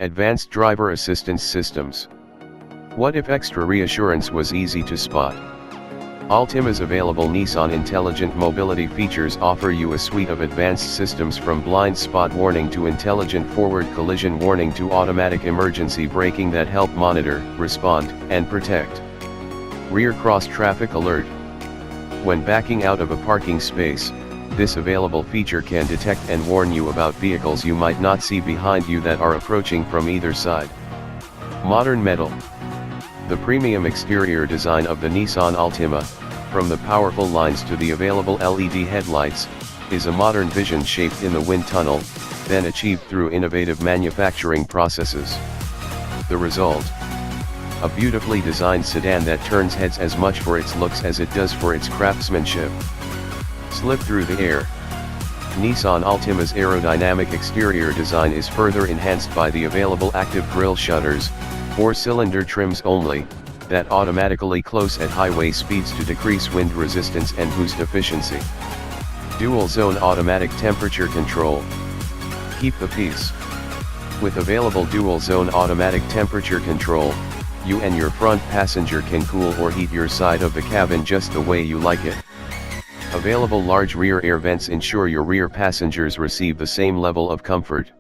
Advanced driver assistance systems. What if extra reassurance was easy to spot? Altima's available Nissan Intelligent Mobility features offer you a suite of advanced systems from blind spot warning to intelligent forward collision warning to automatic emergency braking that help monitor, respond, and protect. Rear cross traffic alert. When backing out of a parking space, this available feature can detect and warn you about vehicles you might not see behind you that are approaching from either side. Modern metal. The premium exterior design of the Nissan Altima, from the powerful lines to the available LED headlights, is a modern vision shaped in the wind tunnel, then achieved through innovative manufacturing processes. The result? A beautifully designed sedan that turns heads as much for its looks as it does for its craftsmanship. Slip through the air. Nissan Altima's aerodynamic exterior design is further enhanced by the available active grille shutters, 4-cylinder trims only, that automatically close at highway speeds to decrease wind resistance and boost efficiency. Dual zone automatic temperature control. Keep the peace. With available dual zone automatic temperature control, you and your front passenger can cool or heat your side of the cabin just the way you like it. Available large rear air vents ensure your rear passengers receive the same level of comfort.